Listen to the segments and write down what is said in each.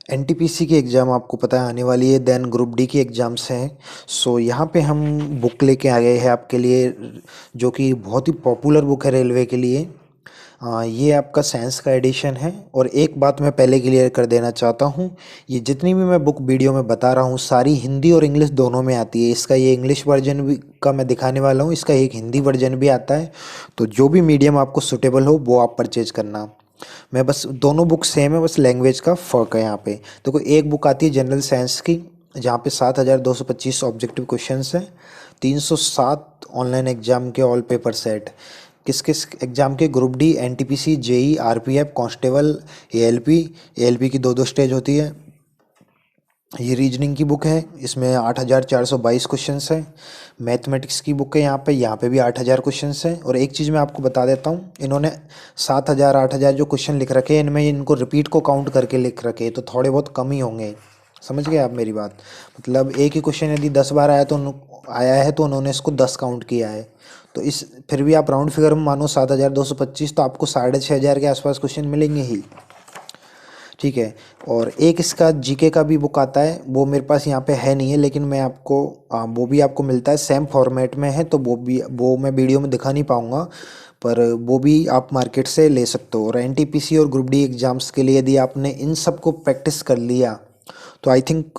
NTPC की exam आपको पता है आने वाली है, देन ग्रुप डी की एग्ज़ाम्स हैं। सो यहाँ पे हम बुक लेके आ गए हैं आपके लिए, जो कि बहुत ही पॉपुलर बुक है रेलवे के लिए। ये आपका साइंस का एडिशन है। और एक बात मैं पहले क्लियर कर देना चाहता हूँ, ये जितनी भी मैं बुक वीडियो में बता रहा हूँ सारी हिंदी और इंग्लिश दोनों में आती है। इसका ये इंग्लिश वर्जन भी का मैं दिखाने वाला हूँ, इसका एक हिंदी वर्जन भी आता है। तो जो भी मीडियम आपको सूटेबल हो वो आप परचेज करना। मैं बस दोनों बुक सेम है, बस लैंग्वेज का फ़र्क है यहाँ पे। देखो एक बुक आती है जनरल साइंस की, जहाँ पे 7,225 ऑब्जेक्टिव क्वेश्चंस हैं, 307 ऑनलाइन एग्जाम के ऑल पेपर सेट। किस किस एग्जाम के? Group D, NTPC, JE, RPF, constable, ALP. ALP की दो दो स्टेज होती है। ये रीजनिंग की बुक है, इसमें 8,422 क्वेश्चंस हैं। मैथमेटिक्स की बुक है, यहाँ पे भी 8,000 क्वेश्चंस हैं। और एक चीज़ मैं आपको बता देता हूँ, इन्होंने 7,000 8,000 जो क्वेश्चन लिख रखे हैं, इनमें इनको रिपीट को काउंट करके लिख रखे हैं, तो थोड़े बहुत कम ही होंगे। समझ गए आप मेरी बात? मतलब एक ही क्वेश्चन यदि 10 बार आया है तो उन्होंने इसको 10 काउंट किया है। तो इस फिर भी आप राउंड फिगर में मानो 7,225, तो आपको 6,500 के आसपास क्वेश्चन मिलेंगे ही। ठीक है। और एक इसका जीके का भी बुक आता है, वो मेरे पास यहाँ पे है नहीं है, लेकिन मैं आपको वो भी आपको मिलता है, सेम फॉर्मेट में है, तो वो मैं वीडियो में दिखा नहीं पाऊँगा, पर वो भी आप मार्केट से ले सकते हो। और एनटीपीसी और ग्रुप डी एग्ज़ाम्स के लिए यदि आपने इन सब को प्रैक्टिस कर लिया तो आई थिंक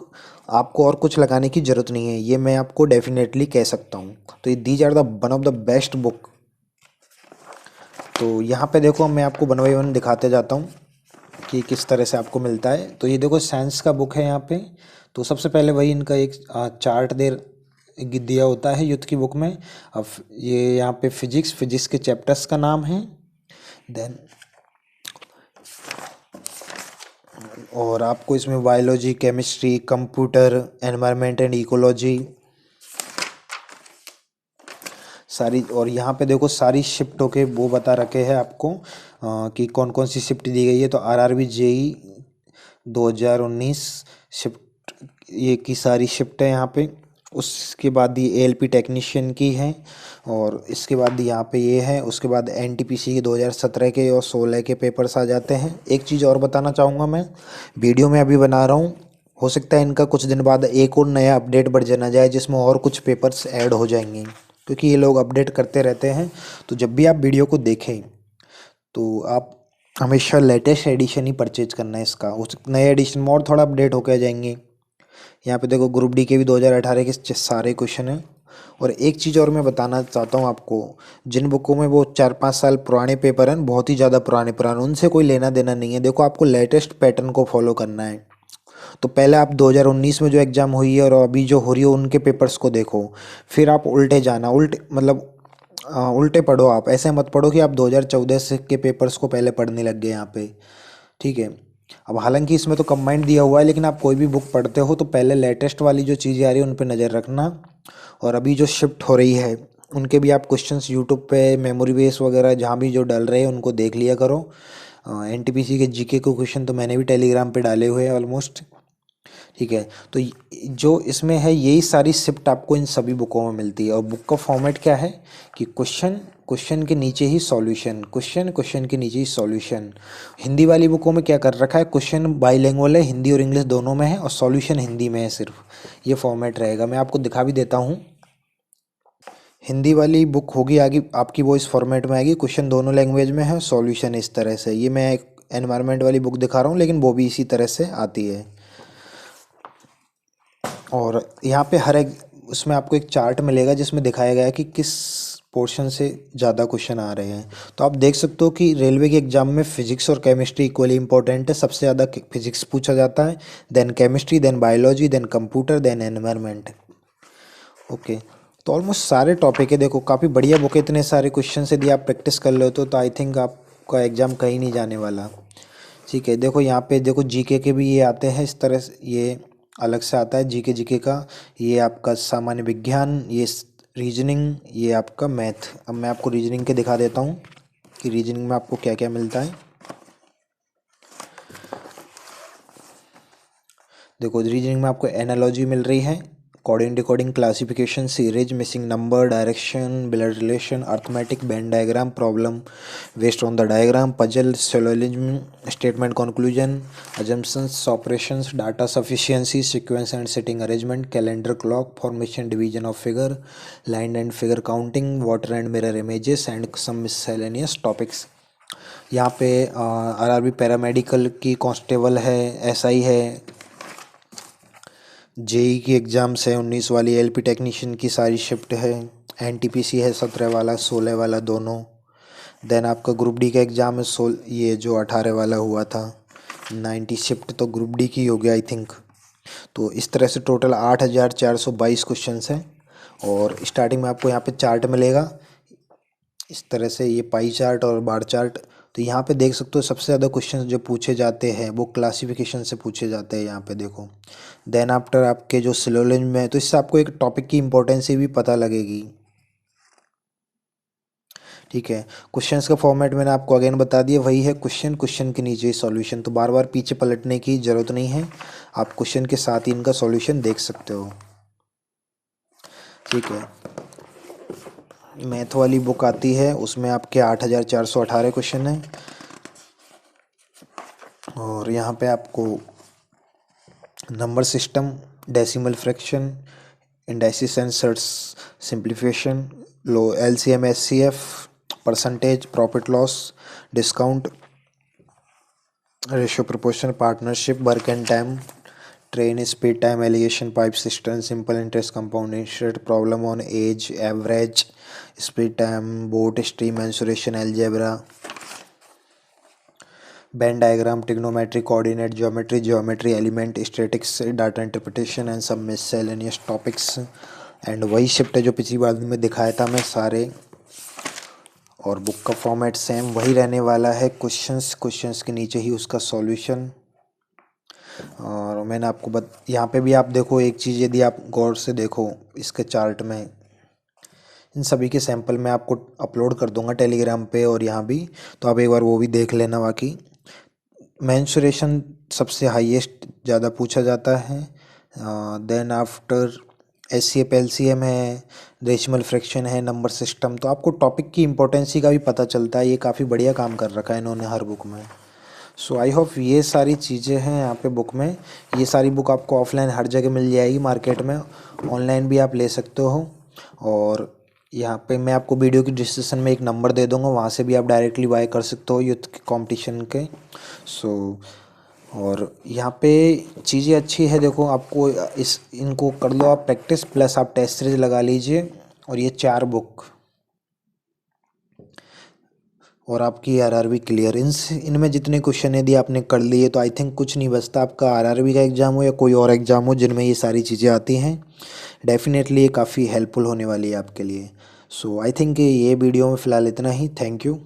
आपको और कुछ लगाने की ज़रूरत नहीं है, ये मैं आपको डेफिनेटली कह सकता हूँ। तो ये these are the one of the best book. तो यहाँ पे देखो, मैं आपको वन बाई वन दिखाते जाता हूँ कि किस तरह से आपको मिलता है। तो ये देखो साइंस का बुक है यहाँ पे। तो सबसे पहले वही इनका एक चार्ट दिया होता है युद्ध की बुक में। अब ये यहाँ पे फिजिक्स के चैप्टर्स का नाम है। देन और आपको इसमें biology, chemistry, computer, environment and ecology सारी। और यहाँ पे देखो सारी शिफ्टों के वो बता रखे हैं आपको कि कौन कौन सी शिफ्ट दी गई है। तो आरआरबी, जेई 2019 शिफ्ट, ये की सारी शिफ्ट है यहाँ पे। उसके बाद ये एएलपी टेक्नीशियन की है। और इसके बाद यहाँ पे ये है। उसके बाद एनटीपीसी के 2017 के और 16 के पेपर्स आ जाते हैं। एक चीज़ और बताना चाहूँगा, मैं वीडियो में अभी बना रहा हूँ, हो सकता है इनका कुछ दिन बाद एक और नया अपडेट वर्जन आ जाए जिसमें और कुछ पेपर्स ऐड हो जाएंगे, क्योंकि ये लोग अपडेट करते रहते हैं। तो जब भी आप वीडियो को देखें तो आप हमेशा लेटेस्ट एडिशन ही परचेज करना है इसका। उस नए एडिशन में और थोड़ा अपडेट होकर जाएंगे। यहाँ पे देखो ग्रुप डी के भी 2018 के सारे क्वेश्चन हैं। और एक चीज़ और मैं बताना चाहता हूँ आपको, जिन बुकों में वो 4-5 साल पुराने पेपर हैं, बहुत ही ज़्यादा पुराने पुराने, उनसे कोई लेना देना नहीं है। देखो आपको लेटेस्ट पैटर्न को फॉलो करना है। तो पहले आप 2019 में जो एग्ज़ाम हुई है और अभी जो हो रही है उनके पेपर्स को देखो, फिर आप उल्टे जाना, उल्टे मतलब उल्टे पढ़ो। आप ऐसे मत पढ़ो कि आप 2014 से के पेपर्स को पहले पढ़ने लग गए यहाँ पे। ठीक है। अब हालांकि इसमें तो कंबाइंड दिया हुआ है, लेकिन आप कोई भी बुक पढ़ते हो तो पहले लेटेस्ट वाली जो चीज़ें आ रही है उन पर नज़र रखना। और अभी जो शिफ्ट हो रही है उनके भी आप क्वेश्चंस यूट्यूब पे मेमोरी बेस वगैरह जहाँ भी जो डल रहे हैं उनको देख लिया करो। एनटीपीसी के जीके के क्वेश्चन तो मैंने भी टेलीग्राम पे डाले हुए हैं ऑलमोस्ट। ठीक है। तो जो इसमें है यही सारी शिफ्ट आपको इन सभी बुकों में मिलती है। और बुक का फॉर्मेट क्या है कि क्वेश्चन, क्वेश्चन के नीचे ही सॉल्यूशन, क्वेश्चन, क्वेश्चन के नीचे ही सॉल्यूशन। हिंदी वाली बुकों में क्या कर रखा है, क्वेश्चन बाईलिंगुअल है, हिंदी और इंग्लिश दोनों में है, और सॉल्यूशन हिंदी में है सिर्फ। ये फॉर्मेट रहेगा। मैं आपको दिखा भी देता हूँ। हिंदी वाली बुक होगी आगे आपकी, वो इस फॉर्मेट में आएगी, क्वेश्चन दोनों लैंग्वेज में है, सॉल्यूशन इस तरह से। ये मैं एक एनवायरनमेंट वाली बुक दिखा रहा हूँ, लेकिन वो भी इसी तरह से आती है। और यहाँ पे हर एक उसमें आपको एक चार्ट मिलेगा जिसमें दिखाया गया है कि किस पोर्शन से ज़्यादा क्वेश्चन आ रहे हैं। तो आप देख सकते हो कि रेलवे के एग्जाम में फिजिक्स और केमिस्ट्री इक्वली इंपॉर्टेंट है। सबसे ज़्यादा फिजिक्स पूछा जाता है, then chemistry, then biology, then computer, then environment. Okay. तो ऑलमोस्ट सारे टॉपिक है। देखो काफ़ी बढ़िया बुक है, इतने सारे क्वेश्चन यदि आप प्रैक्टिस कर लेते हो तो आई थिंक आपका एग्ज़ाम कहीं नहीं जाने वाला। ठीक है। देखो यहाँ पे देखो जीके के भी ये आते हैं इस तरह से, ये अलग से आता है जीके का। ये आपका सामान्य विज्ञान, ये रीजनिंग, ये आपका मैथ। अब मैं आपको रीजनिंग के दिखा देता हूँ कि रीजनिंग में आपको क्या क्या मिलता है। देखो रीजनिंग में आपको एनालॉजी मिल रही है, coding decoding classification series missing number direction blood relation arithmetic Venn diagram problem based on the diagram puzzle syllogism statement conclusion assumptions operations data sufficiency sequence and sitting arrangement calendar clock formation division of figure line and figure counting water and mirror images and some miscellaneous topics. यहाँ पे RRB paramedical की constable है, SI है, JE की exams है 19 वाली, LP technician की सारी शिफ्ट है, एनटीपीसी है 17 वाला 16 वाला दोनों। देन आपका ग्रुप डी का एग्ज़ाम है ये जो 18 वाला हुआ था 90 शिफ्ट तो ग्रुप डी की हो गया आई थिंक। तो इस तरह से टोटल 8422 क्वेश्चंस हैं। और स्टार्टिंग में आपको यहाँ पे चार्ट मिलेगा इस तरह से, ये पाई चार्ट और बार चार्ट। तो यहाँ पे देख सकते हो सबसे ज़्यादा क्वेश्चंस जो पूछे जाते हैं वो क्लासिफिकेशन से पूछे जाते हैं यहाँ पे देखो। देन आफ्टर आपके जो सिलोजिज्म में है, तो इससे आपको एक टॉपिक की इंपॉर्टेंस भी पता लगेगी। ठीक है, क्वेश्चंस का फॉर्मेट मैंने आपको अगेन बता दिया, वही है क्वेश्चन, क्वेश्चन के नीचे सॉल्यूशन। तो बार बार पीछे पलटने की ज़रूरत नहीं है, आप क्वेश्चन के साथ ही इनका सॉल्यूशन देख सकते हो। ठीक है, मैथ वाली बुक आती है उसमें आपके 8418 क्वेश्चन हैं। और यहाँ पे आपको number system, decimal fraction, indices and simplification, लो LCM HCF, percentage, profit loss, discount, ratio proportion, partnership, work and time, train speed time, alligation, pipe system, simple interest, compound interest, problem on age, average, speed time, boat stream, mensuration, algebra, Venn diagram, trigonometry, coordinate, geometry element, statics, data interpretation and सब miscellaneous topics. And वही shift है जो पिछली बार में दिखाया था मैं सारे। और बुक का फॉर्मेट सेम वही रहने वाला है, क्वेश्चंस के नीचे ही उसका सॉल्यूशन। और मैंने आपको यहाँ पे भी आप देखो एक चीज़, यदि आप गौर से देखो इसके चार्ट में, इन सभी के सैंपल मैं आपको अपलोड कर दूंगा टेलीग्राम पे और यहाँ भी, तो आप एक बार वो भी देख लेना। बाकी मेंसुरेशन सबसे हाईएस्ट ज़्यादा पूछा जाता है। देन आफ्टर एचसीएफ एलसीएम है, डेसिमल फ्रैक्शन है, नंबर सिस्टम। तो आपको टॉपिक की इम्पोर्टेंसी का भी पता चलता है, ये काफ़ी बढ़िया काम कर रखा है इन्होंने हर बुक में। सो आई होप ये सारी चीज़ें हैं यहाँ पे बुक में। ये सारी बुक आपको ऑफलाइन हर जगह मिल जाएगी मार्केट में, ऑनलाइन भी आप ले सकते हो। और यहाँ पे मैं आपको वीडियो की डिस्क्रिप्शन में एक नंबर दे दूँगा, वहाँ से भी आप डायरेक्टली बाय कर सकते हो यूथ के कॉम्पिटिशन के। सो और यहाँ पे चीज़ें अच्छी है, देखो आपको इनको कर लो आप प्रैक्टिस, प्लस आप टेस्ट सीरीज लगा लीजिए। और ये 4 बुक और आपकी आरआरबी क्लियर। इनमें जितने क्वेश्चन यदि आपने कर लिए तो आई थिंक कुछ नहीं बचता, आपका आरआरबी का एग्ज़ाम हो या कोई और एग्ज़ाम हो जिनमें ये सारी चीज़ें आती हैं, डेफिनेटली ये काफ़ी हेल्पफुल होने वाली है आपके लिए। सो आई थिंक ये वीडियो में फ़िलहाल इतना ही। Thank you.